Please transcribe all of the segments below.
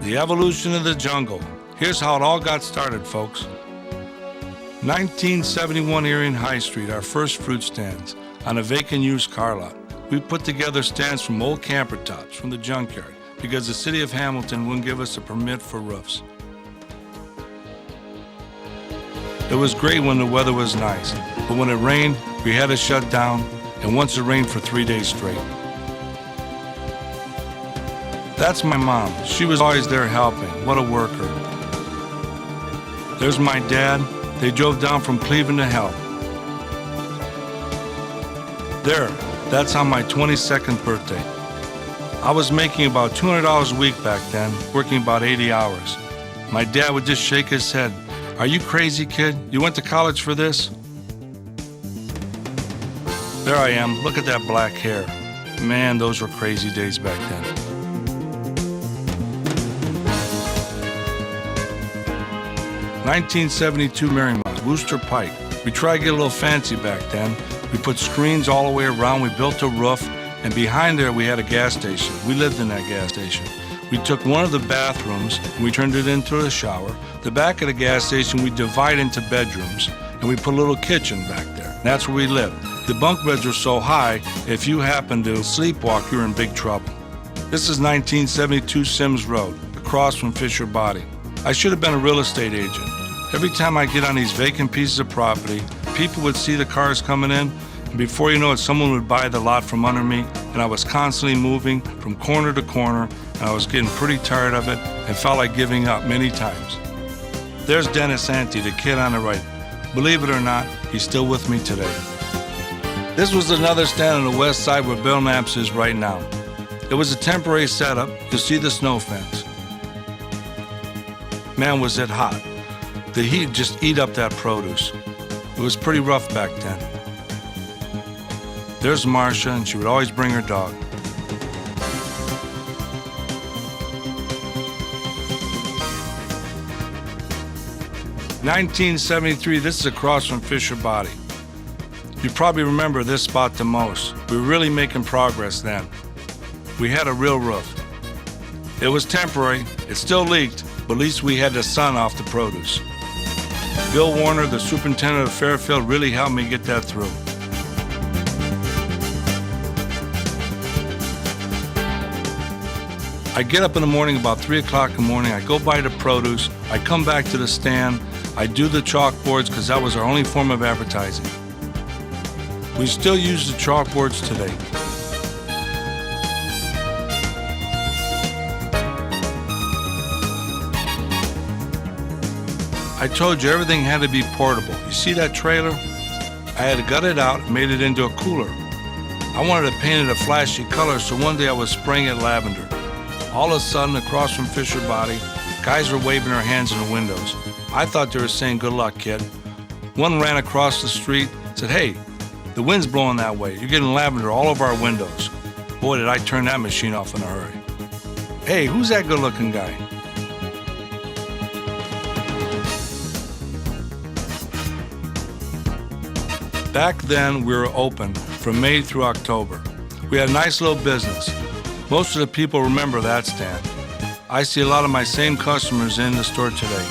The evolution of the jungle. Here's how it all got started, folks. 1971 Erie High Street, our first fruit stands on a vacant used car lot. We put together stands from old camper tops from the junkyard because the city of Hamilton wouldn't give us a permit for roofs. It was great when the weather was nice, but when it rained, we had to shut down, and once it rained for 3 days straight. That's my mom. She was always there helping. What a worker. There's my dad. They drove down from Cleveland to help. There, that's on my 22nd birthday. I was making about $200 a week back then, working about 80 hours. My dad would just shake his head. Are you crazy, kid? You went to college for this? There I am. Look at that black hair. Man, those were crazy days back then. (1972) Marymount, Wooster Pike. We tried to get a little fancy back then. We put screens all the way around. We built a roof, and behind there we had a gas station. We lived in that gas station. We took one of the bathrooms and we turned it into a shower. The back of the gas station we divided into bedrooms, and we put a little kitchen back there. That's where we lived. The bunk beds were so high, if you happened to sleepwalk, you were in big trouble. This is 1972 Sims Road, across from Fisher Body. I should have been a real estate agent. Every time I get on these vacant pieces of property, people would see the cars coming in, and before you know it, someone would buy the lot from under me, and I was constantly moving from corner to corner, and I was getting pretty tired of it and felt like giving up many times. There's Dennis Ante, the kid on the right. Believe it or not, he's still with me today. This was another stand on the west side where Bill Knapp's is right now. It was a temporary setup. You'll see the snow fence. Man, was it hot. The heat just ate up that produce. It was pretty rough back then. There's Marcia, and she would always bring her dog. (1973), this is across from Fisher Body. You probably remember this spot the most. We were really making progress then. We had a real roof. It was temporary, it still leaked, but at least we had the sun off the produce. Bill Warner, the superintendent of Fairfield, really helped me get that through. I get up in the morning about 3 o'clock in the morning, I go buy the produce, I come back to the stand, I do the chalkboards because that was our only form of advertising. We still use the chalkboards today. I told you everything had to be portable. You see that trailer? I had to gut it out and made it into a cooler. I wanted to paint it a flashy color, so one day I was spraying it lavender. All of a sudden, across from Fisher Body, guys were waving their hands in the windows. I thought they were saying, "Good luck, kid." One ran across the street, said, "Hey, the wind's blowing that way. You're getting lavender all over our windows." Boy, did I turn that machine off in a hurry. Hey, who's that good-looking guy? Back then, we were open from May through October. We had a nice little business. Most of the people remember that stand. I see a lot of my same customers in the store today.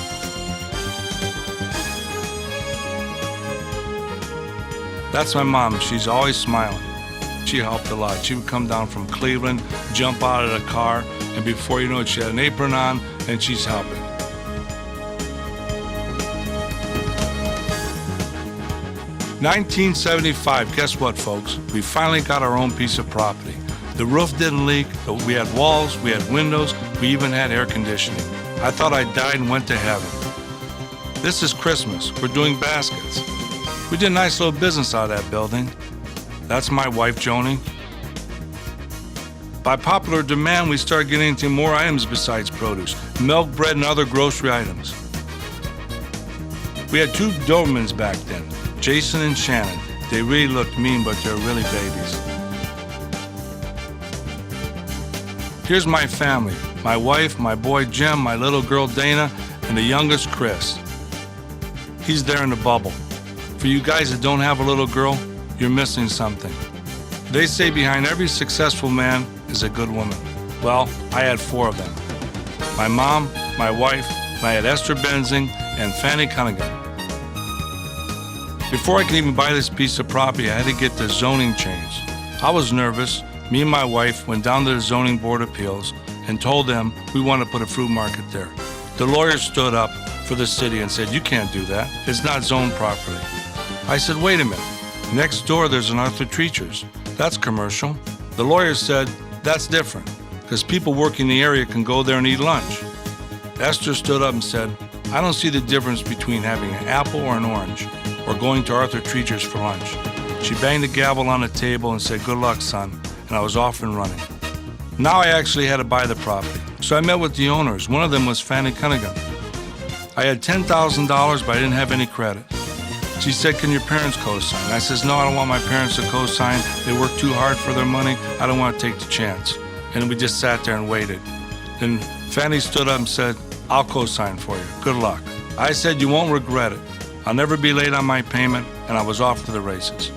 That's my mom. She's always smiling. She helped a lot. She would come down from Cleveland, jump out of the car, and before you know it, she had an apron on, and she's helping. (1975), guess what, folks? We finally got our own piece of property. The roof didn't leak, but we had walls, we had windows, we even had air conditioning. I thought I died and went to heaven. This is Christmas. We're doing baskets. We did a nice little business out of that building. That's my wife, Joni. By popular demand, we started getting into more items besides produce, milk, bread, and other grocery items. We had 2 Dobermans back then, Jason and Shannon. They really looked mean, but they're really babies. Here's my family, my wife, my boy Jim, my little girl Dana, and the youngest Chris. He's there in the bubble. For you guys that don't have a little girl, you're missing something. They say behind every successful man is a good woman. Well, I had 4 of them. My mom, my wife, and I had Esther Benzing and Fanny Cunningham. Before I could even buy this piece of property, I had to get the zoning changed. I was nervous. Me and my wife went down to the Zoning Board of Appeals and told them we want to put a fruit market there. The lawyer stood up for the city and said, "You can't do that. It's not zoned properly." I said, "Wait a minute. Next door there's an Arthur Treacher's. That's commercial." The lawyer said, "That's different, because people working the area can go there and eat lunch." Esther stood up and said, "I don't see the difference between having an apple or an orange, or going to Arthur Treacher's for lunch." She banged the gavel on the table and said, "Good luck, son," and I was off and running. Now I actually had to buy the property, so I met with the owners. One of them was Fanny Cunningham. I had $10,000, but I didn't have any credit. She said, "Can your parents co-sign?" I says, "No, I don't want my parents to co-sign. They work too hard for their money. I don't want to take the chance." And we just sat there and waited. Then Fanny stood up and said, "I'll co-sign for you. Good luck." I said, "You won't regret it. I'll never be late on my payment," and I was off to the races.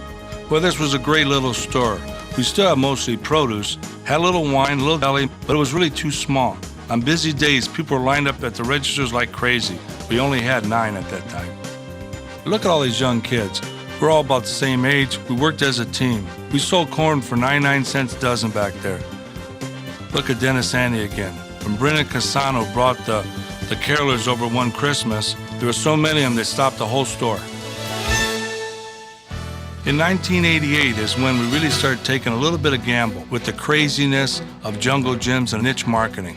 Well, this was a great little store. We still had mostly produce, had a little wine, a little deli, but it was really too small. On busy days, people were lined up at the registers like crazy. We only had 9 at that time. Look at all these young kids. We're all about the same age. We worked as a team. We sold corn for 99 cents a dozen back there. Look at Dennis Andy again. When Brennan Casano brought the carolers over one Christmas, there were so many of them they stopped the whole store. In 1988 is when we really started taking a little bit of gamble with the craziness of jungle gyms and niche marketing.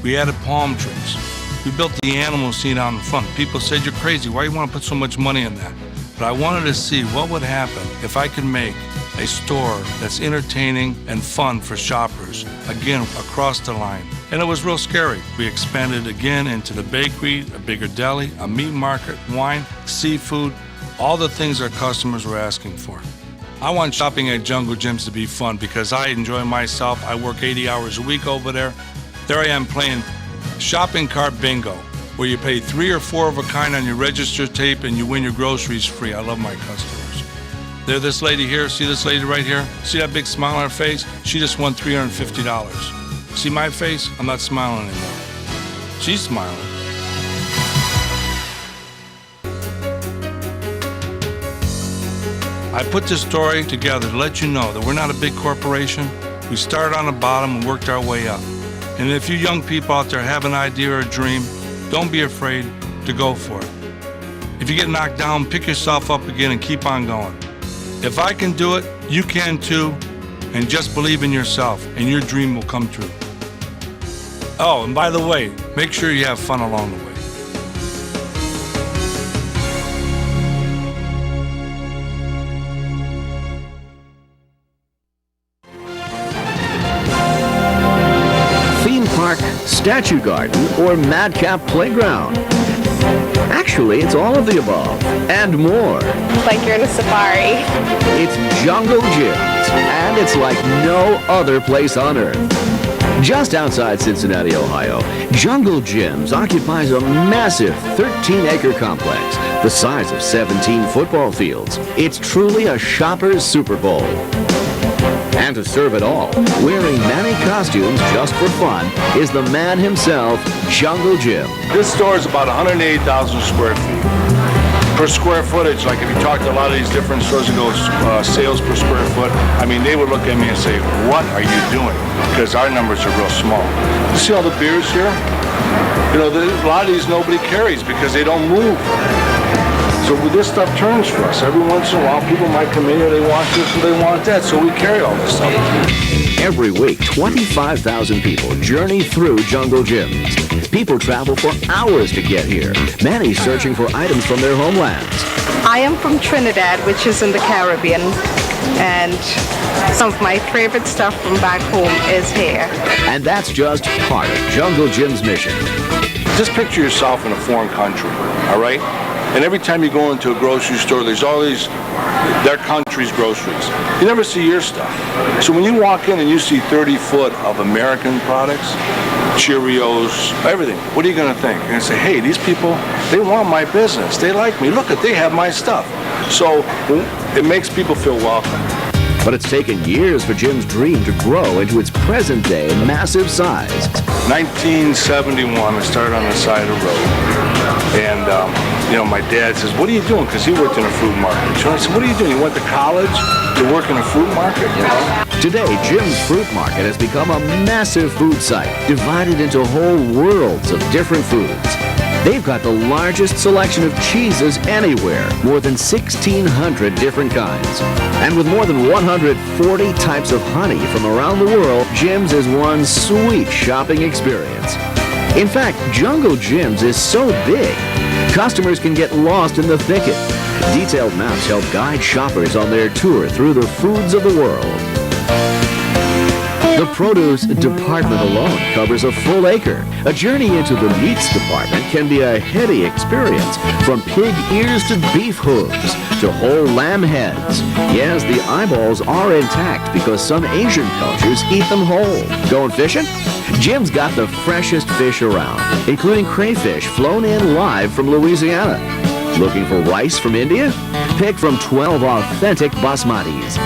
We added palm trees. We built the animal scene out in front. People said, "You're crazy. Why do you want to put so much money in that?" But I wanted to see what would happen if I could make a store that's entertaining and fun for shoppers, again, across the line. And it was real scary. We expanded again into the bakery, a bigger deli, a meat market, wine, seafood, all the things our customers were asking for. I want shopping at Jungle Gyms to be fun because I enjoy myself. I work 80 hours a week over there. There I am playing shopping cart bingo, where you pay 3 or 4 of a kind on your register tape and you win your groceries free. I love my customers. There, this lady here, see this lady right here? See that big smile on her face? She just won $350. See my face? I'm not smiling anymore. She's smiling. I put this story together to let you know that we're not a big corporation. We started on the bottom and worked our way up. And if you young people out there have an idea or a dream, don't be afraid to go for it. If you get knocked down, pick yourself up again and keep on going. If I can do it, you can too. And just believe in yourself and your dream will come true. Oh, and by the way, make sure you have fun along the way. Statue Garden, or Madcap Playground. Actually, it's all of the above, and more. Like you're in a safari. It's Jungle Gyms, and it's like no other place on earth. Just outside Cincinnati, Ohio, Jungle Gyms occupies a massive 13-acre complex, the size of 17 football fields. It's truly a shopper's Super Bowl. And to serve it all, wearing many costumes just for fun, is the man himself, Jungle Jim. This store is about 180,000 square feet. Per square footage, like if you talk to a lot of these different stores and go sales per square foot, I mean, they would look at me and say, "What are you doing?" Because our numbers are real small. You see all the beers here? You know, a lot of these nobody carries because they don't move. So this stuff turns for us. Every once in a while, people might come in here, they want this and they want that, so we carry all this stuff. Every week, 25,000 people journey through Jungle Gyms. People travel for hours to get here, many searching for items from their homelands. I am from Trinidad, which is in the Caribbean, and some of my favorite stuff from back home is here. And that's just part of Jungle Gym's mission. Just picture yourself in a foreign country, all right? And every time you go into a grocery store, there's always their country's groceries. You never see your stuff. So when you walk in and you see 30 foot of American products, Cheerios, everything, what are you going to think? You're going to say, "Hey, these people, they want my business. They like me. Look, they have my stuff." So it makes people feel welcome. But it's taken years for Jim's dream to grow into its present-day massive size. 1971, I started on the side of the road. And, my dad says, what are you doing? Because he worked in a fruit market. So I said, what are you doing? You went to college to work in a fruit market? Today, Jim's Fruit Market has become a massive food site, divided into whole worlds of different foods. They've got the largest selection of cheeses anywhere, more than 1,600 different kinds. And with more than 140 types of honey from around the world, Jim's is one sweet shopping experience. In fact, Jungle Jim's is so big, customers can get lost in the thicket. Detailed maps help guide shoppers on their tour through the foods of the world. The produce department alone covers a full acre. A journey into the meats department can be a heady experience, from pig ears to beef hooves to whole lamb heads. Yes, the eyeballs are intact because some Asian cultures eat them whole. Going fishing? Jim's got the freshest fish around, including crayfish flown in live from Louisiana. Looking for rice from India? Pick from 12 authentic basmatis.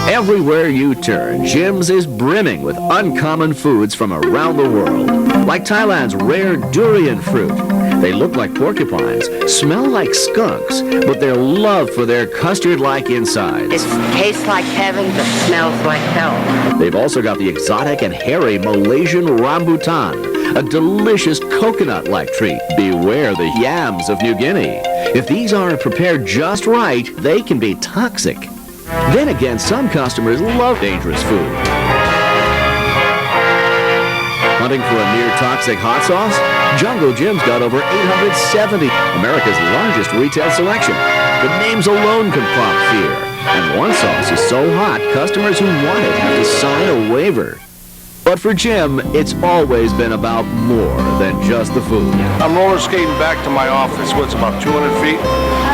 Everywhere you turn, Jim's is brimming with uncommon foods from around the world, like Thailand's rare durian fruit. They look like porcupines, smell like skunks, but they're loved for their custard-like insides. It tastes like heaven, but smells like hell. They've also got the exotic and hairy Malaysian rambutan, a delicious coconut-like treat. Beware the yams of New Guinea. If these aren't prepared just right, they can be toxic. Then again, some customers love dangerous food. Hunting for a near-toxic hot sauce? Jungle Jim's got over 870, America's largest retail selection. The names alone can prompt fear. And one sauce is so hot, customers who want it have to sign a waiver. But for Jim, it's always been about more than just the food. I'm roller skating back to my office, what's about 200 feet?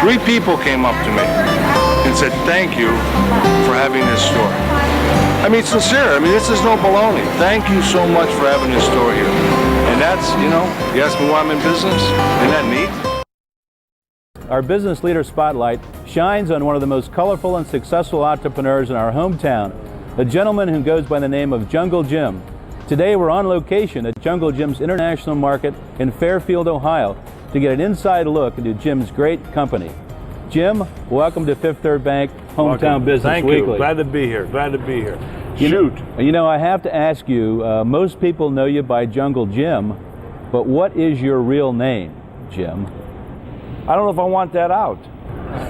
3 people came up to me and said, thank you for having this store. I mean, sincere. I mean, this is no baloney. Thank you so much for having this store here. And that's, you ask me why I'm in business? Isn't that neat? Our Business Leader Spotlight shines on one of the most colorful and successful entrepreneurs in our hometown, a gentleman who goes by the name of Jungle Jim. Today we're on location at Jungle Jim's International Market in Fairfield, Ohio, to get an inside look into Jim's great company. Jim, welcome to Fifth Third Bank Hometown Business Thank Weekly. you. Glad to be here. Glad to be here. Shoot. I have to ask you, most people know you by Jungle Jim, but what is your real name, Jim? I don't know if I want that out.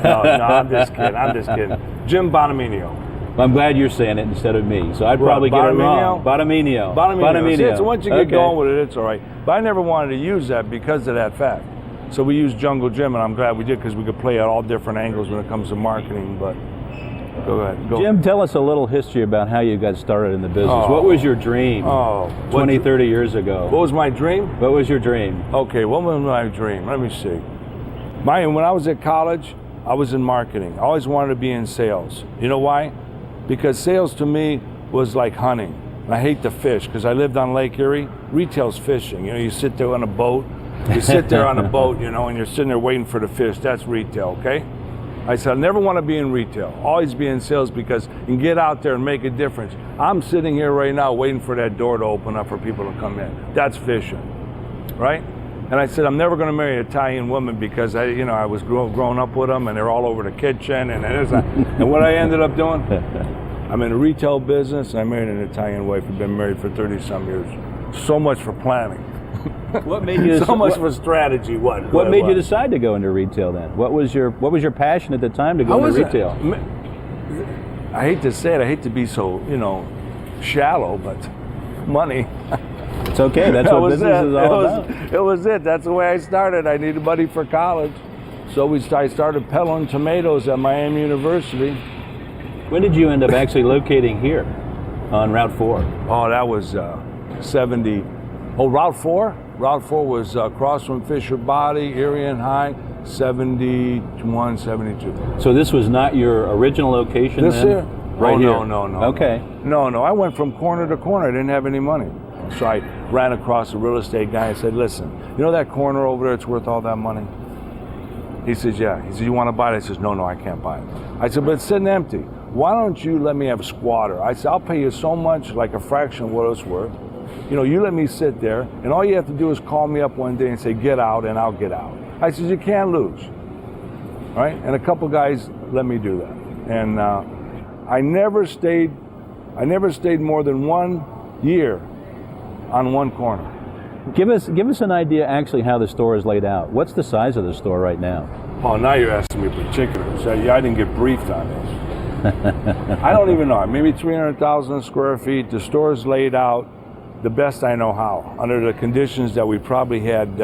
No, I'm just kidding. I'm just kidding. Jim Bonaminio. I'm glad you're saying it instead of me, so I'd probably get it wrong. Bonaminio. Bonaminio. So once you get going with it, it's all right. But I never wanted to use that because of that fact. So we used Jungle Jim, and I'm glad we did because we could play at all different angles when it comes to marketing. But go ahead. Go. Jim, tell us a little history about how you got started in the business. What was your dream 20, 30 years ago? What was my dream? What was your dream? Okay, what was my dream? Let me see. When I was at college, I was in marketing. I always wanted to be in sales. You know why? Because sales to me was like hunting. And I hate to fish because I lived on Lake Erie. Retail's fishing. You sit there on a boat. You sit there on a boat, and you're sitting there waiting for the fish. That's retail, okay? I said, I never want to be in retail. Always be in sales because you can get out there and make a difference. I'm sitting here right now waiting for that door to open up for people to come in. That's fishing, right? And I said, I'm never going to marry an Italian woman because I was growing up with them and they're all over the kitchen and what I ended up doing, I'm in a retail business and I married an Italian wife. We've been married for 30-some years. So much for planning. What made you so much for strategy? What made you decide to go into retail then? What was your passion at the time to go into retail? I hate to say it. I hate to be so shallow, but money. It's okay. That's what business is all about. It was it. That's the way I started. I needed money for college, so I started peddling tomatoes at Miami University. When did you end up actually locating here on Route 4? Oh, that was 70. Oh, Route 4? Route 4 was across from Fisher Body, Erie and High, 71, 72. So this was not your original location this then? Here? Right here? No. Okay. No, I went from corner to corner. I didn't have any money. So I ran across a real estate guy and said, listen, you know that corner over there, it's worth all that money? He says, yeah. He said, you want to buy it? I says, no, I can't buy it. I said, but it's sitting empty. why don't you let me have a squatter? I said, I'll pay you so much, like a fraction of what it's worth. You know, you let me sit there, and all you have to do is call me up one day and say, get out, and I'll get out. I said, you can't lose. All right? And a couple guys let me do that. And I never stayed more than 1 year on one corner. Give us an idea actually how the store is laid out. What's the size of the store right now? Oh, now you're asking me particulars. Yeah, I didn't get briefed on this. I don't even know. Maybe 300,000 square feet. The store is laid out the best I know how, under the conditions that we probably had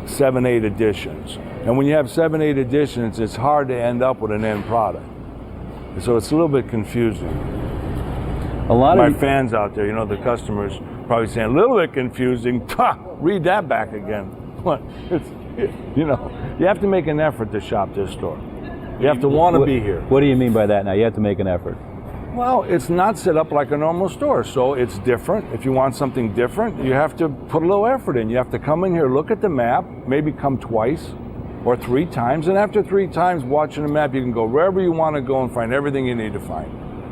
7, 8 additions. And when you have 7, 8 additions, it's hard to end up with an end product. So it's a little bit confusing. A lot My of fans out there, you know, the customers probably saying, a little bit confusing. Read that back again. You know, you have to make an effort to shop this store. You have to want to be here. What do you mean by that now? You have to make an effort. Well, it's not set up like a normal store, so it's different. If you want something different, you have to put a little effort in. You have to come in here, look at the map, maybe come twice or 3 times, and after 3 times watching the map, you can go wherever you want to go and find everything you need to find.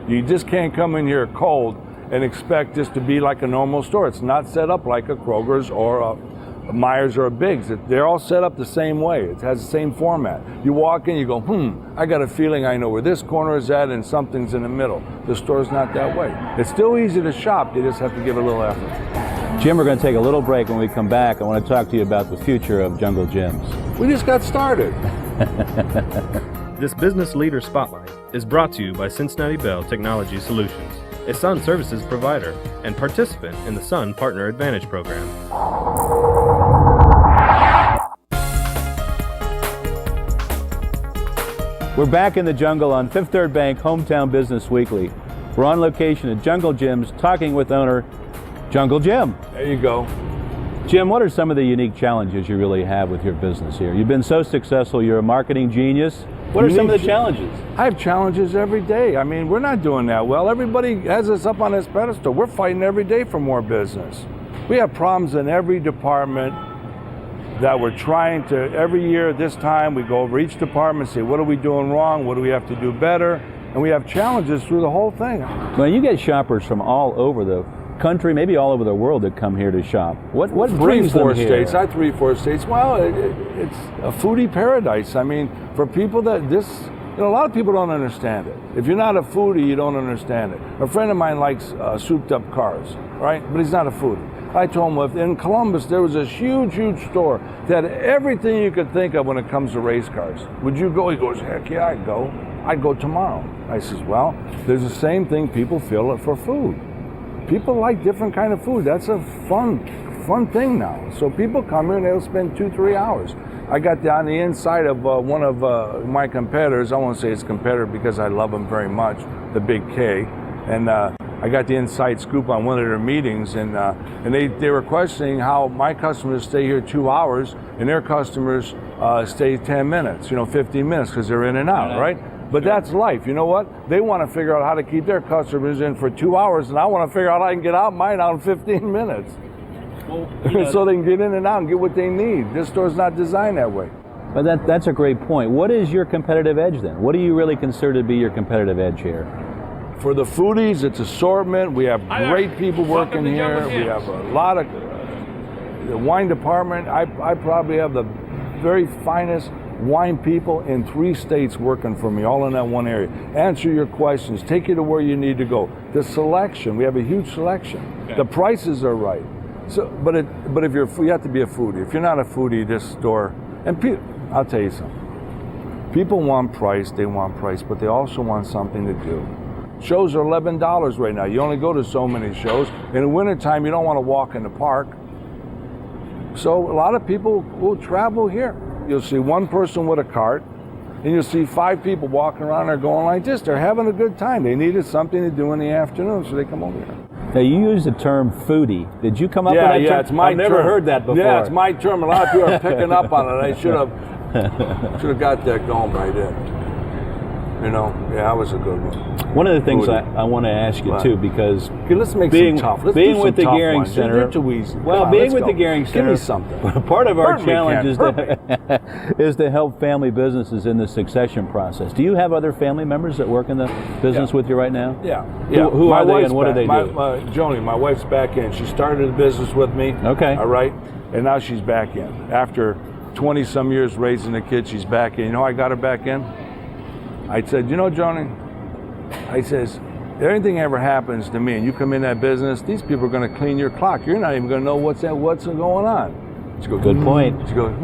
You just can't come in here cold and expect this to be like a normal store. It's not set up like a Kroger's or a Myers or a Biggs. They're all set up the same way. It has the same format. You walk in, you go, I got a feeling I know where this corner is at and something's in the middle. The store's not that way. It's still easy to shop. You just have to give it a little effort. Jim, we're going to take a little break. When we come back, I want to talk to you about the future of Jungle Gyms. We just got started. This Business Leader Spotlight is brought to you by Cincinnati Bell Technology Solutions, a Sun Services provider and participant in the Sun Partner Advantage program. We're back in the jungle on Fifth Third Bank Hometown Business Weekly. We're on location at Jungle Gyms talking with owner Jungle Jim. There you go. Jim, what are some of the unique challenges you really have with your business here? You've been so successful, you're a marketing genius. What are some of the challenges? I have challenges every day. I mean, we're not doing that well. Everybody has us up on this pedestal. We're fighting every day for more business. We have problems in every department that we're trying to, every year this time, we go over each department and say, what are we doing wrong? What do we have to do better? And we have challenges through the whole thing. Well, you get shoppers from all over the country, maybe all over the world that come here to shop. What brings them here? 3, 4 states. I have 3, 4 states. Well, it's a foodie paradise. I mean, for people that a lot of people don't understand it. If you're not a foodie, you don't understand it. A friend of mine likes souped up cars, right? But he's not a foodie. I told him, if in Columbus there was a huge, huge store that had everything you could think of when it comes to race cars, would you go? He goes, heck yeah, I'd go. I'd go tomorrow. I says, well, there's the same thing people feel for food. People like different kind of food. That's a fun thing now. So people come here and they'll spend 2, 3 hours. I got on the inside of one of my competitors. I won't say it's a competitor because I love them very much, the Big K. And I got the inside scoop on one of their meetings, and they were questioning how my customers stay here 2 hours and their customers stay 10 minutes, 15 minutes, because they're in and out, right? But that's life. You know what? They want to figure out how to keep their customers in for 2 hours, and I want to figure out how I can get out mine out in 15 minutes. Well, so they can get in and out and get what they need. This store's not designed that way. But that's a great point. What is your competitive edge then? What do you really consider to be your competitive edge here? For the foodies, it's assortment. We have great people working here. We have a lot of the wine department. I probably have the very finest wine people in 3 states working for me, all in that one area. Answer your questions, take you to where you need to go. The selection, we have a huge selection. Okay. The prices are right. So, but if you have to be a foodie. If you're not a foodie, this store, I'll tell you something. People want price, but they also want something to do. Shows are $11 right now. You only go to so many shows. In the wintertime, you don't want to walk in the park. So a lot of people will travel here. You'll see one person with a cart, and you'll see 5 people walking around there going like this. They're having a good time. They needed something to do in the afternoon, so they come over here. Now, you use the term foodie. Did you come up with that term? Yeah, it's my term. I've never heard that before. Yeah, it's my term. A lot of people are picking up on it. I should have got that going by then. You know, yeah, that was a good one. One of the things I want to ask you too, because okay, let's make being, some tough. Let's being do with some the tough Gearing ones. Center, You're too easy. well, on, being with go. the Gearing Give Center, me something. part of our Hurt me, challenge Ken. is to help family businesses in the succession process. Do you have other family members that work in the business with you right now? Yeah. Who My are they wife's and what do they back. do? Joni, my wife's back in. She started the business with me. Okay. All right. And now she's back in. After 20 some years raising the kids, she's back in. You know how I got her back in? I said, you know, Joni, I says, if anything ever happens to me and you come in that business, these people are going to clean your clock. You're not even going to know what's going on. She goes, good point. She goes,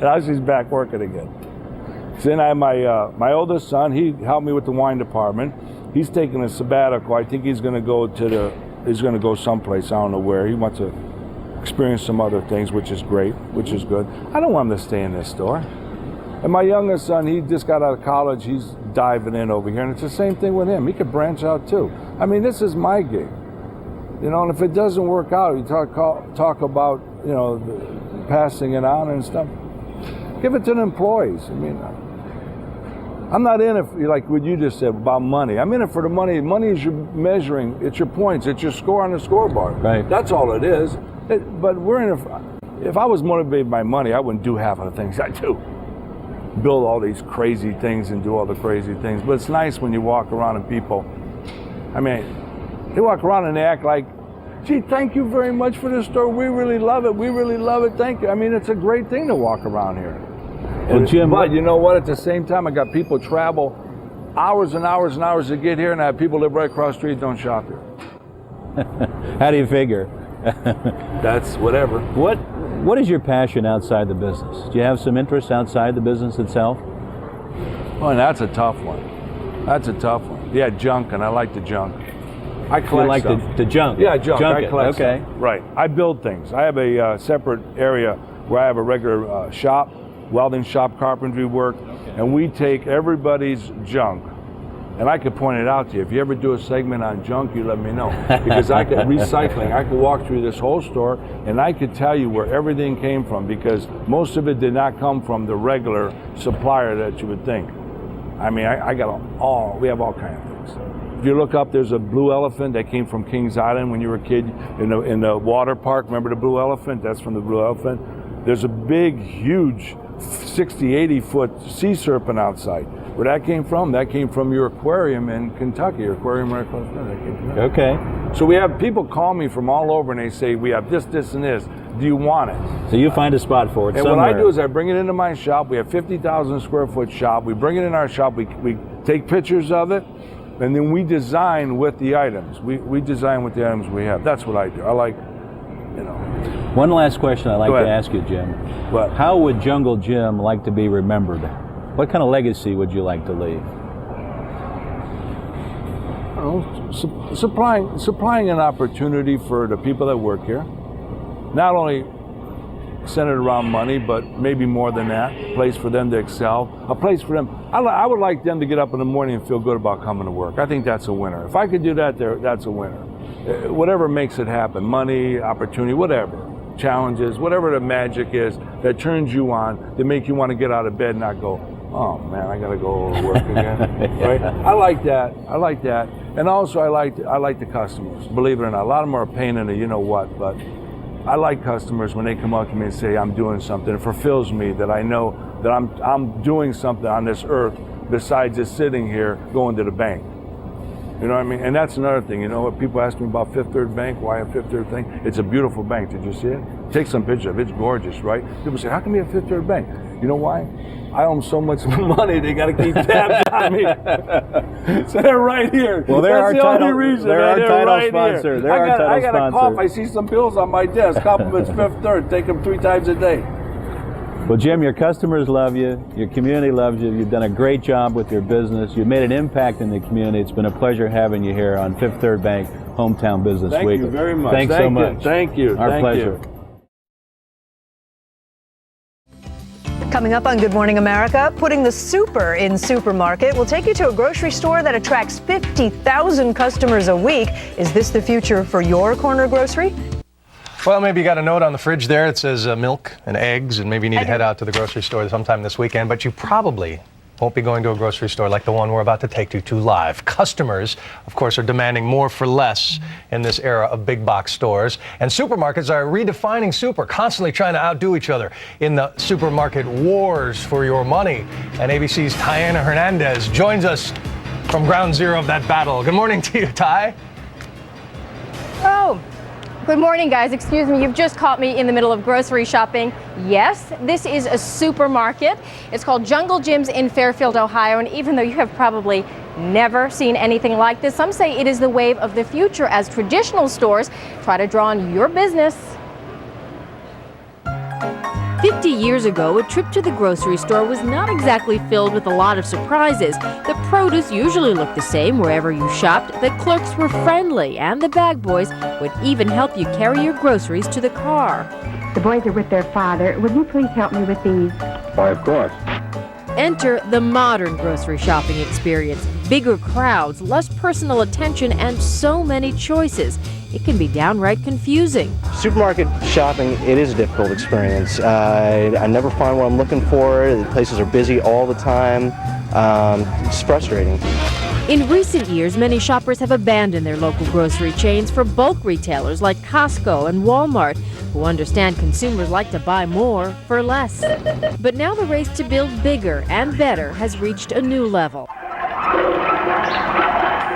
now she's back working again. So then I have my oldest son. He helped me with the wine department. He's taking a sabbatical. I think he's going to go someplace. I don't know where. He wants to experience some other things, which is great, which is good. I don't want him to stay in this store. And my youngest son, he just got out of college. He's diving in over here, and it's the same thing with him. He could branch out too. I mean, this is my gig, you know. And if it doesn't work out, you talk about, you know, passing it on and stuff. Give it to the employees. I mean, I'm not in it for, like what you just said about money. I'm in it for the money. Money is your measuring. It's your points. It's your score on the scoreboard. Right. That's all it is. But we're in it. If I was motivated by money, I wouldn't do half of the things I do. Build all these crazy things and do all the crazy things. But it's nice when you walk around and people, I mean, they walk around and they act like, gee, thank you very much for this store. We really love it. We really love it. Thank you. I mean, it's a great thing to walk around here. Well, Jim, but you know what? At the same time, I got people travel hours and hours and hours to get here, and I have people live right across the street don't shop here. How do you figure? That's whatever. What is your passion outside the business? Do you have some interest outside the business itself? Oh, and that's a tough one. That's a tough one. Yeah, junk, and I like the junk. I collect You like stuff. the junk? Yeah, junk. I it. collect Okay. stuff. Right. I build things. I have a separate area where I have a regular shop, welding shop, carpentry work, and we take everybody's junk. And I could point it out to you. If you ever do a segment on junk, you let me know. Because I could recycling. I could walk through this whole store and I could tell you where everything came from, because most of it did not come from the regular supplier that you would think. I mean, we have all kinds of things. If you look up, there's a blue elephant that came from Kings Island when you were a kid in the water park. Remember the blue elephant? That's from the blue elephant. There's a big, huge 60, 80 foot sea serpent outside. Where that came from? That came from your aquarium in Kentucky, your aquarium right across there. That came from that. Okay. So we have people call me from all over and they say, we have this, this, and this. Do you want it? So you find a spot for it and somewhere. what I do is I bring it into my shop. We have 50,000 square foot shop. We bring it in our shop. We take pictures of it, and then we design with the items. We design with the items we have. That's what I do. I like, you know. One last question I'd like to ask you, Jim. What? How would Jungle Jim like to be remembered? What kind of legacy would you like to leave? I don't know, supplying an opportunity for the people that work here. Not only centered around money, but maybe more than that. A place for them to excel. A place for them. I would like them to get up in the morning and feel good about coming to work. I think that's a winner. If I could do that, that's a winner. Whatever makes it happen, money, opportunity, whatever. Challenges, whatever the magic is that turns you on, that make you want to get out of bed and not go, oh man, I gotta go to work again. Right? I like that. And also I like the customers. Believe it or not, a lot of them are a pain in the you know what, but I like customers when they come up to me and say I'm doing something. It fulfills me that I know that I'm doing something on this earth besides just sitting here going to the bank. You know what I mean? And that's another thing. You know what people ask me about Fifth Third Bank, why a Fifth Third thing? It's a beautiful bank. Did you see it? Take some picture of it. It's gorgeous, right? People say, how come you have Fifth Third Bank? You know why? I owe them so much money, they got to keep tabs on me. So they're right here. Well, That's the only reason. They're our title right sponsor. Here. They're our title I got a sponsor. cough. I see some bills on my desk. Compliments Fifth Third. Take them 3 times a day. Well, Jim, your customers love you. Your community loves you. You've done a great job with your business. You've made an impact in the community. It's been a pleasure having you here on Fifth Third Bank Hometown Business Week. Thank you very much. Thanks so much. Thank you. Our pleasure. Coming up on Good Morning America, putting the super in supermarket. We'll take you to a grocery store that attracts 50,000 customers a week. Is this the future for your corner grocery? Well, maybe you got a note on the fridge there. It says milk and eggs, and maybe you need to head out to the grocery store sometime this weekend. But you probably won't be going to a grocery store like the one we're about to take you to live. Customers, of course, are demanding more for less in this era of big box stores. And supermarkets are redefining super, constantly trying to outdo each other in the supermarket wars for your money. And ABC's Tiana Hernandez joins us from ground zero of that battle. Good morning to you, Ty. Oh, good morning, guys. Excuse me, you've just caught me in the middle of grocery shopping. Yes, this is a supermarket. It's called Jungle Gyms in Fairfield, Ohio, and even though you have probably never seen anything like this, some say it is the wave of the future as traditional stores try to draw on your business. 50 years ago, a trip to the grocery store was not exactly filled with a lot of surprises. The produce usually looked the same wherever you shopped, the clerks were friendly, and the bag boys would even help you carry your groceries to the car. The boys are with their father. Would you please help me with these? Why, of course. Enter the modern grocery shopping experience. Bigger crowds, less personal attention, and so many choices. It can be downright confusing. Supermarket shopping, it is a difficult experience. I never find what I'm looking for. The places are busy all the time. It's frustrating. In recent years, many shoppers have abandoned their local grocery chains for bulk retailers like Costco and Walmart, who understand consumers like to buy more for less. But now the race to build bigger and better has reached a new level.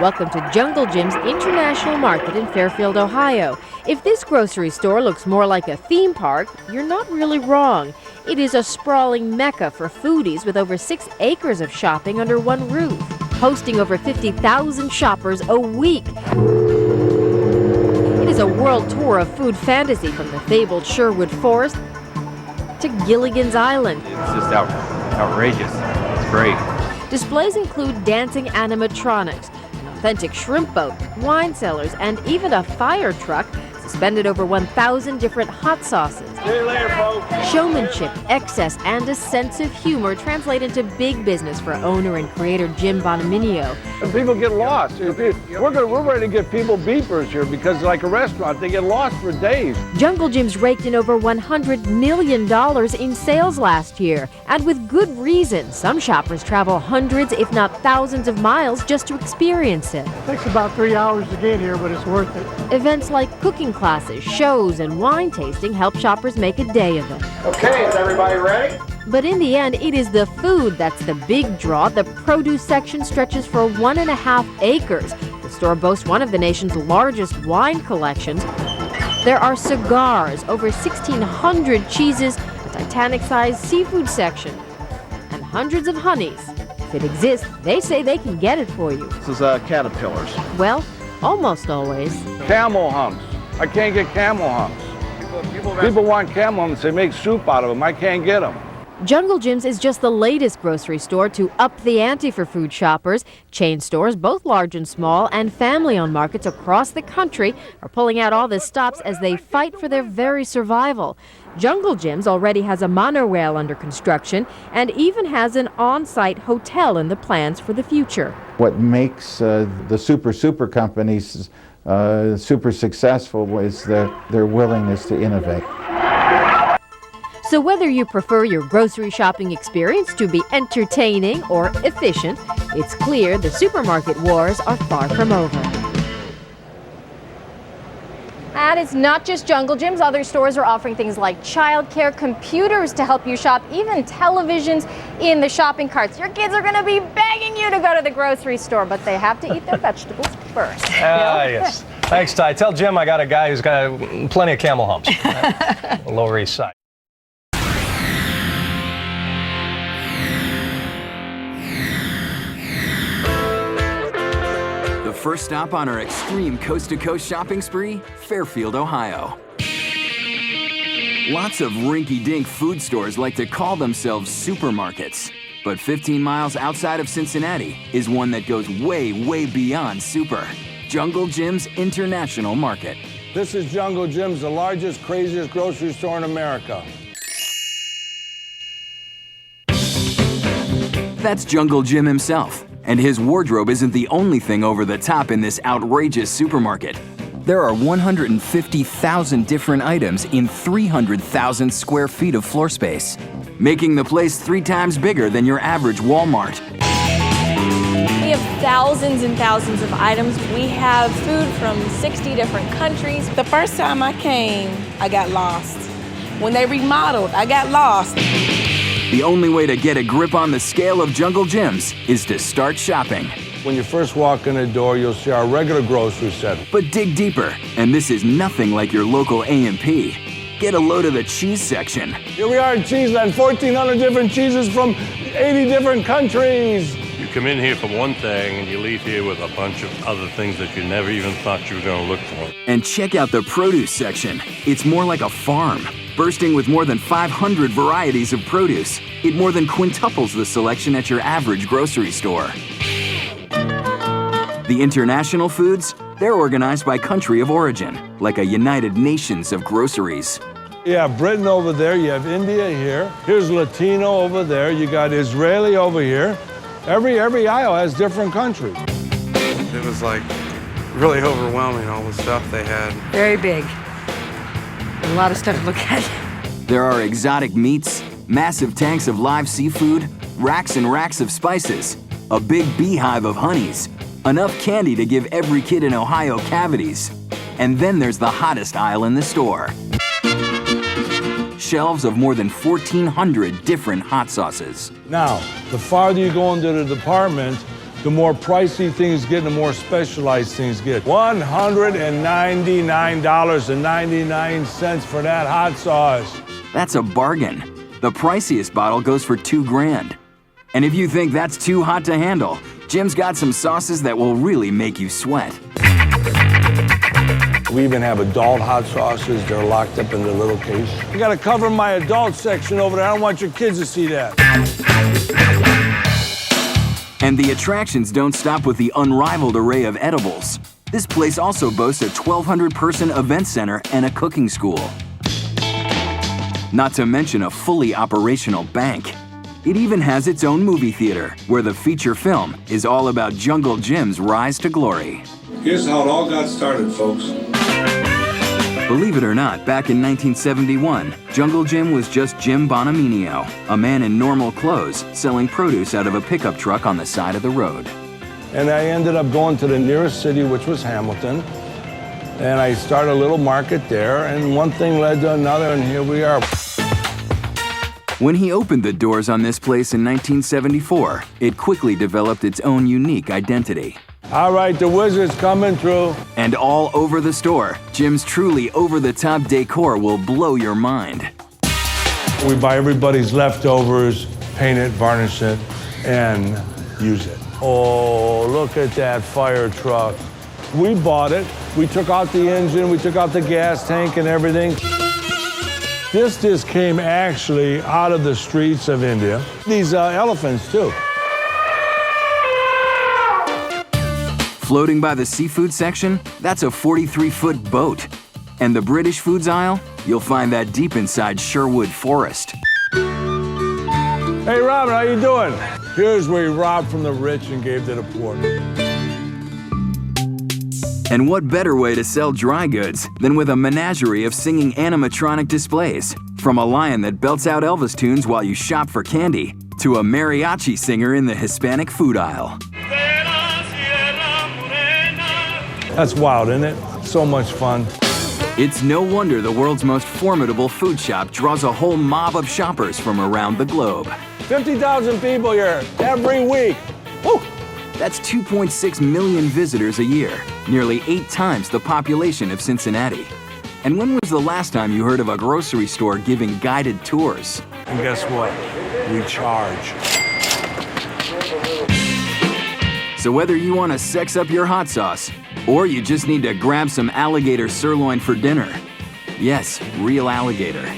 Welcome to Jungle Gym's International Market in Fairfield, Ohio. If this grocery store looks more like a theme park, you're not really wrong. It is a sprawling mecca for foodies with over 6 acres of shopping under one roof, hosting over 50,000 shoppers a week. It is a world tour of food fantasy from the fabled Sherwood Forest to Gilligan's Island. It's just outrageous. It's great. Displays include dancing animatronics, authentic shrimp boat, wine cellars, and even a fire truck suspended over 1,000 different hot sauces. See you later, folks. Showmanship, excess, and a sense of humor translate into big business for owner and creator Jim Bonaminio. And people get lost. We're ready to get people beepers here because like a restaurant, they get lost for days. Jungle Gym's raked in over $100 million in sales last year, and with good reason. Some shoppers travel hundreds, if not thousands of miles just to experience it. It takes about 3 hours to get here, but it's worth it. Events like cooking classes, shows, and wine tasting help shoppers make a day of it. Okay, is everybody ready? But in the end, it is the food that's the big draw. The produce section stretches for 1.5 acres. The store boasts one of the nation's largest wine collections. There are cigars, over 1,600 cheeses, a Titanic-sized seafood section, and hundreds of honeys. If it exists, they say they can get it for you. This is caterpillars. Well, almost always. Camel humps. I can't get camel humps. People want camel humps. They make soup out of them. I can't get them. Jungle Gyms is just the latest grocery store to up the ante for food shoppers. Chain stores, both large and small, and family-owned markets across the country are pulling out all the stops as they fight for their very survival. Jungle Gyms already has a monorail under construction and even has an on-site hotel in the plans for the future. What makes the super companies super successful is their willingness to innovate. So whether you prefer your grocery shopping experience to be entertaining or efficient, it's clear the supermarket wars are far from over. And it's not just Jungle Gyms. Other stores are offering things like childcare, computers to help you shop, even televisions in the shopping carts. Your kids are going to be begging you to go to the grocery store, but they have to eat their vegetables first. Yes. Thanks, Ty. Tell Jim I got a guy who's got plenty of camel humps. Lower East Side. First stop on our extreme coast-to-coast shopping spree, Fairfield, Ohio. Lots of rinky-dink food stores like to call themselves supermarkets. But 15 miles outside of Cincinnati is one that goes way, way beyond super. Jungle Gym's International Market. This is Jungle Gym's, the largest, craziest grocery store in America. That's Jungle Jim himself. And his wardrobe isn't the only thing over the top in this outrageous supermarket. There are 150,000 different items in 300,000 square feet of floor space. making the place 3 times bigger than your average Walmart. We have thousands and thousands of items. We have food from 60 different countries. The first time I came, I got lost. When they remodeled, I got lost. The only way to get a grip on the scale of Jungle Jim's is to start shopping. When you first walk in the door, you'll see our regular grocery set. But dig deeper, and this is nothing like your local A&P. Get a load of the cheese section. Here we are in Cheeseland, 1,400 different cheeses from 80 different countries. You come in here for one thing, and you leave here with a bunch of other things that you never even thought you were going to look for. And check out the produce section. It's more like a farm. Bursting with more than 500 varieties of produce, it more than quintuples the selection at your average grocery store. The international foods, they're organized by country of origin, like a United Nations of groceries. You have Britain over there, you have India here, here's Latino over there, you got Israeli over here. Every aisle has different countries. It was like really overwhelming, all the stuff they had. Very big. A lot of stuff to look at. There are exotic meats, massive tanks of live seafood, racks and racks of spices, a big beehive of honeys, enough candy to give every kid in Ohio cavities. And then there's the hottest aisle in the store. Shelves of more than 1,400 different hot sauces. Now, the farther you go into the department, the more pricey things get and the more specialized things get. $199.99 for that hot sauce. That's a bargain. The priciest bottle goes for $2,000. And if you think that's too hot to handle, Jim's got some sauces that will really make you sweat. We even have adult hot sauces. They're locked up in the little case. You gotta cover my adult section over there. I don't want your kids to see that. And the attractions don't stop with the unrivaled array of edibles. This place also boasts a 1,200-person event center and a cooking school. Not to mention a fully operational bank. It even has its own movie theater, where the feature film is all about Jungle Jim's rise to glory. Here's how it all got started, folks. Believe it or not, back in 1971, Jungle Jim was just Jim Bonaminio, a man in normal clothes selling produce out of a pickup truck on the side of the road. And I ended up going to the nearest city, which was Hamilton. And I started a little market there, and one thing led to another, and here we are. When he opened the doors on this place in 1974, it quickly developed its own unique identity. All right, the wizard's coming through. And all over the store, Jim's truly over-the-top decor will blow your mind. We buy everybody's leftovers, paint it, varnish it, and use it. Oh, look at that fire truck. We bought it. We took out the engine, we took out the gas tank and everything. This just came actually out of the streets of India. These elephants, too. Floating by the seafood section, that's a 43-foot boat. And the British foods aisle, you'll find that deep inside Sherwood Forest. Hey, Robin, how you doing? Here's where he robbed from the rich and gave to the poor. And what better way to sell dry goods than with a menagerie of singing animatronic displays? From a lion that belts out Elvis tunes while you shop for candy, to a mariachi singer in the Hispanic food aisle. That's wild, isn't it? So much fun. It's no wonder the world's most formidable food shop draws a whole mob of shoppers from around the globe. 50,000 people here every week. Woo! That's 2.6 million visitors a year, nearly 8 times the population of Cincinnati. And when was the last time you heard of a grocery store giving guided tours? And guess what? We charge. So whether you want to sex up your hot sauce, or you just need to grab some alligator sirloin for dinner, yes, real alligator,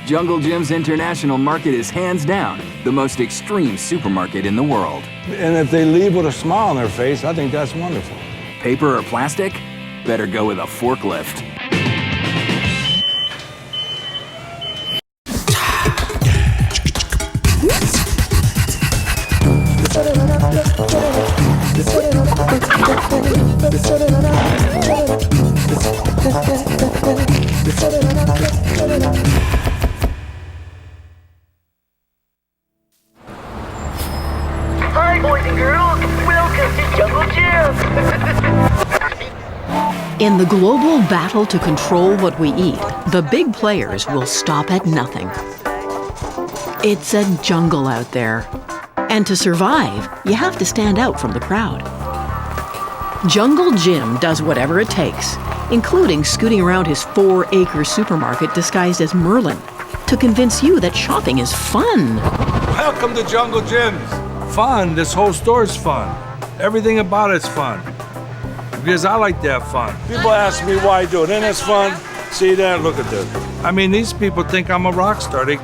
Jungle Jim's International Market is hands down the most extreme supermarket in the world. And if they leave with a smile on their face, I think that's wonderful. Paper or plastic? Better go with a forklift. In the global battle to control what we eat, the big players will stop at nothing. It's a jungle out there. And to survive, you have to stand out from the crowd. Jungle Jim does whatever it takes, including scooting around his 4-acre supermarket disguised as Merlin, to convince you that shopping is fun. Welcome to Jungle Jim's. Fun, this whole store's fun. Everything about it's fun. Because I like to have fun. People ask me why I do it, and it's fun. See that? Look at this. I mean, these people think I'm a rock star. They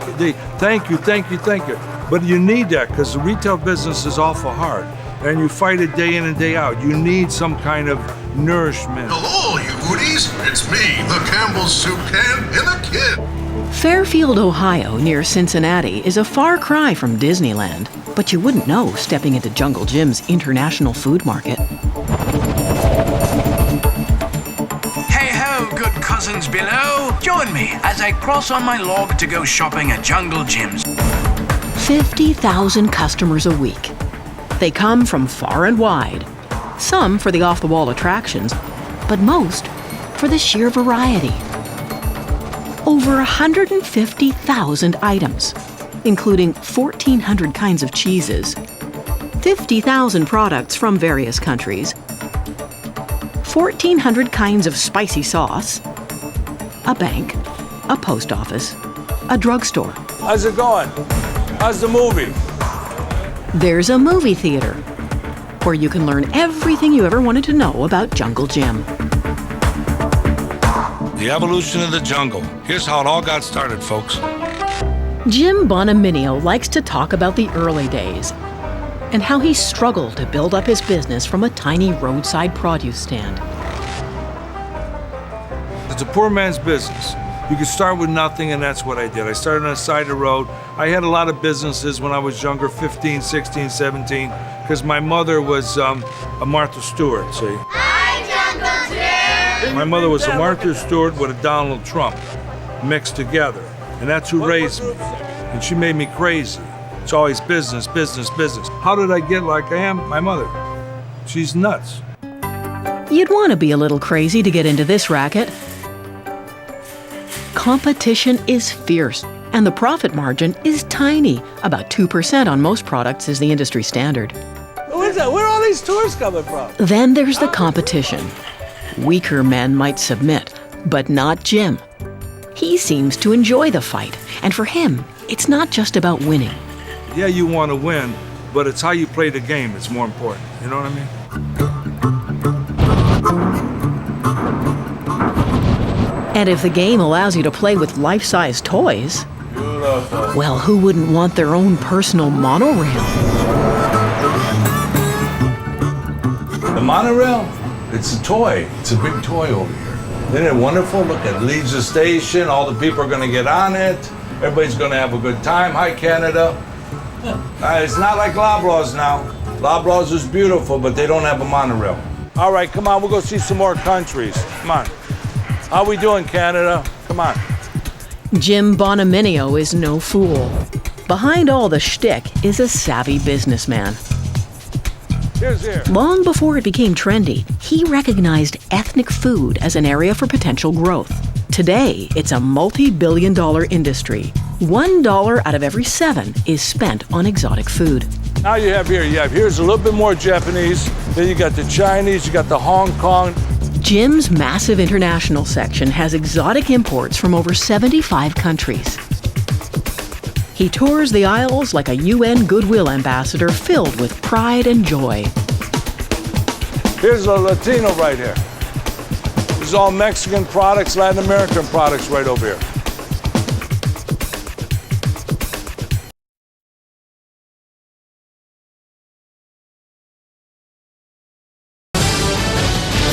thank you. But you need that because the retail business is awful hard. And you fight it day in and day out. You need some kind of nourishment. Hello, you foodies. It's me, the Campbell's Soup Can, and the kid. Fairfield, Ohio, near Cincinnati, is a far cry from Disneyland. But you wouldn't know stepping into Jungle Jim's International Food Market. Hey-ho, good cousins below. Join me as I cross on my log to go shopping at Jungle Jim's. 50,000 customers a week. They come from far and wide. Some for the off-the-wall attractions, but most for the sheer variety. Over 150,000 items, including 1,400 kinds of cheeses, 50,000 products from various countries, 1,400 kinds of spicy sauce, a bank, a post office, a drugstore. How's it going? How's the movie? There's a movie theater where you can learn everything you ever wanted to know about Jungle Jim. The evolution of the jungle. Here's how it all got started, folks. Jim Bonaminio likes to talk about the early days and how he struggled to build up his business from a tiny roadside produce stand. It's a poor man's business. You could start with nothing, and that's what I did. I started on the side of the road. I had a lot of businesses when I was younger, 15, 16, 17, because my mother was a Martha Stewart, see? Hi, Jungle Jim! My mother was a Martha Stewart with a Donald Trump mixed together, and that's who raised me. And she made me crazy. It's always business, business, business. How did I get like I am? My mother. She's nuts. You'd want to be a little crazy to get into this racket. Competition is fierce, and the profit margin is tiny. About 2% on most products is the industry standard. Where's that? Where are all these tourists coming from? Then there's the competition. Weaker men might submit, but not Jim. He seems to enjoy the fight, and for him, it's not just about winning. Yeah, you want to win, but it's how you play the game that's more important. You know what I mean? And if the game allows you to play with life-size toys, well, who wouldn't want their own personal monorail? The monorail? It's a toy. It's a big toy over here. Isn't it wonderful? Look, it leaves the station. All the people are going to get on it. Everybody's going to have a good time. Hi, Canada. It's not like Loblaws now. Loblaws is beautiful, but they don't have a monorail. All right, come on. We'll go see some more countries. Come on. How we doing, Canada? Come on. Jim Bonaminio is no fool. Behind all the shtick is a savvy businessman. Here's here. Long before it became trendy, he recognized ethnic food as an area for potential growth. Today, it's a multi-billion-dollar industry. $1 out of every 7 is spent on exotic food. Now here's a little bit more Japanese. Then you got the Chinese, you got the Hong Kong. Jim's massive international section has exotic imports from over 75 countries. He tours the aisles like a UN Goodwill ambassador filled with pride and joy. Here's a Latino right here. This is all Mexican products, Latin American products right over here.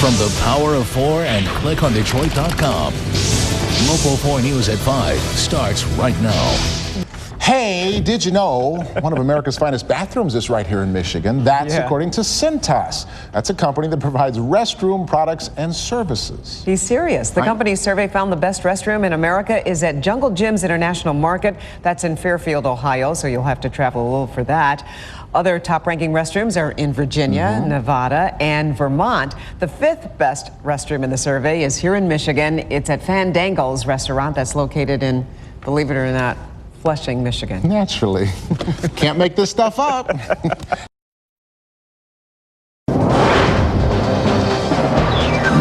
From the Power of 4 and clickondetroit.com. Local 4 News at 5 starts right now. Hey, did you know one of America's finest bathrooms is right here in Michigan? That's according to Cintas. That's a company that provides restroom products and services. He's serious. The company's survey found the best restroom in America is at Jungle Gyms International Market. That's in Fairfield, Ohio, so you'll have to travel a little for that. Other top-ranking restrooms are in Virginia, Nevada, and Vermont. The 5th best restroom in the survey is here in Michigan. It's at Fandangle's restaurant that's located in, believe it or not, Flushing, Michigan. Naturally. Can't make this stuff up.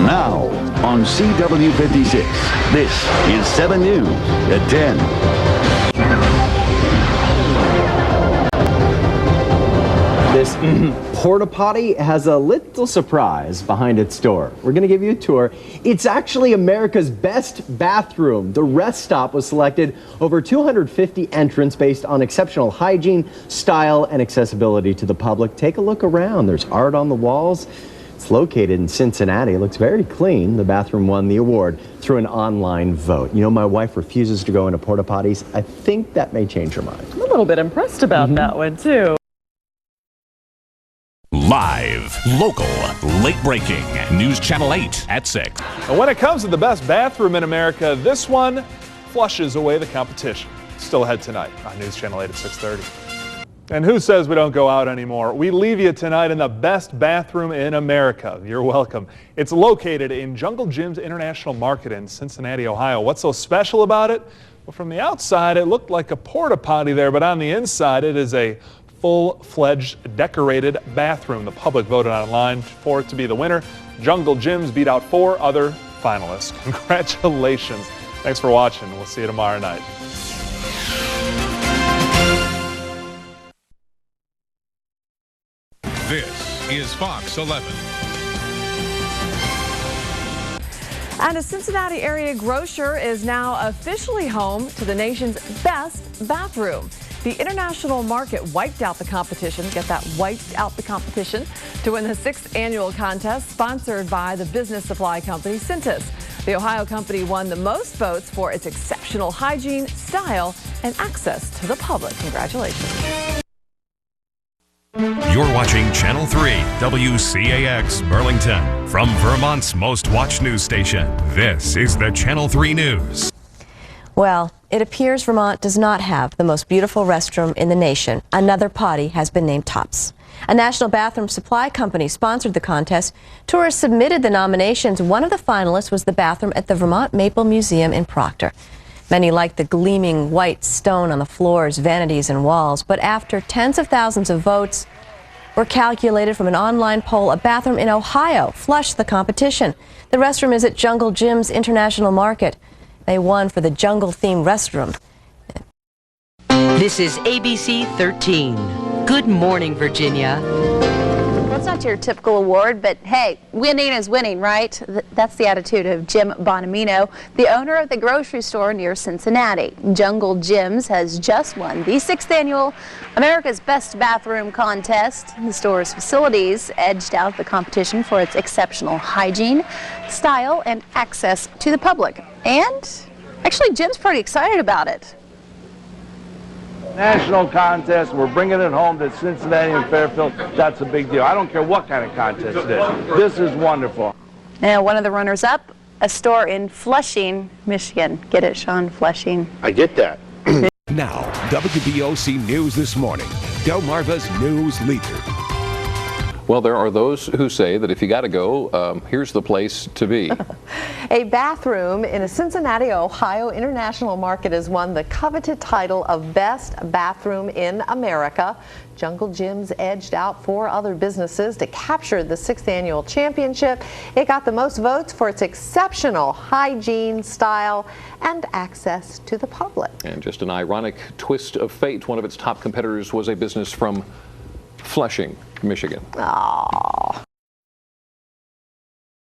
Now on CW56, this is 7 News at 10. This porta potty has a little surprise behind its door. We're going to give you a tour. It's actually America's best bathroom. The rest stop was selected over 250 entrants based on exceptional hygiene, style, and accessibility to the public. Take a look around. There's art on the walls. It's located in Cincinnati. It looks very clean. The bathroom won the award through an online vote. You know, my wife refuses to go into porta potties. I think that may change her mind. I'm a little bit impressed about that one, too. Live, local, late-breaking. News Channel 8 at 6. And when it comes to the best bathroom in America, this one flushes away the competition. Still ahead tonight on News Channel 8 at 6:30. And who says we don't go out anymore? We leave you tonight in the best bathroom in America. You're welcome. It's located in Jungle Gyms International Market in Cincinnati, Ohio. What's so special about it? Well, from the outside, it looked like a porta potty there, but on the inside, it is a full-fledged decorated bathroom. The public voted online for it to be the winner. Jungle Gyms beat out 4 other finalists. Congratulations. Thanks for watching. We'll see you tomorrow night. This is Fox 11. And a Cincinnati area grocer is now officially home to the nation's best bathroom. The International Market wiped out the competition, get that, wiped out the competition, to win the 6th annual contest sponsored by the business supply company Cintas. The Ohio company won the most votes for its exceptional hygiene, style, and access to the public. Congratulations. You're watching Channel 3, WCAX, Burlington. From Vermont's most watched news station, this is the Channel 3 News. Well, it appears Vermont does not have the most beautiful restroom in the nation. Another potty has been named tops. A national bathroom supply company sponsored the contest. Tourists submitted the nominations. One of the finalists was the bathroom at the Vermont Maple Museum in Proctor. Many liked the gleaming white stone on the floors, vanities, and walls. But after tens of thousands of votes were calculated from an online poll, a bathroom in Ohio flushed the competition. The restroom is at Jungle Gyms International Market. They won for the jungle-themed restroom. This is ABC 13. Good morning, Virginia. Well, it's not your typical award, but hey, winning is winning, right? That's the attitude of Jim Bonamino, the owner of the grocery store near Cincinnati. Jungle Gyms has just won the 6th annual America's Best Bathroom contest. The store's facilities edged out the competition for its exceptional hygiene, style, and access to the public. And actually, Jim's pretty excited about it. National contest, we're bringing it home to Cincinnati and Fairfield. That's a big deal. I don't care what kind of contest it is. This is wonderful. Now, one of the runners-up, a store in Flushing, Michigan. Get it, Sean? Flushing. I get that. Now, WBOC News This Morning. Delmarva's news leader. Well, there are those who say that if you got to go, here's the place to be. A bathroom in a Cincinnati, Ohio International Market has won the coveted title of Best Bathroom in America. Jungle Gyms edged out 4 other businesses to capture the 6th annual championship. It got the most votes for its exceptional hygiene, style, and access to the public. And just an ironic twist of fate, one of its top competitors was a business from Flushing, Michigan. Aww.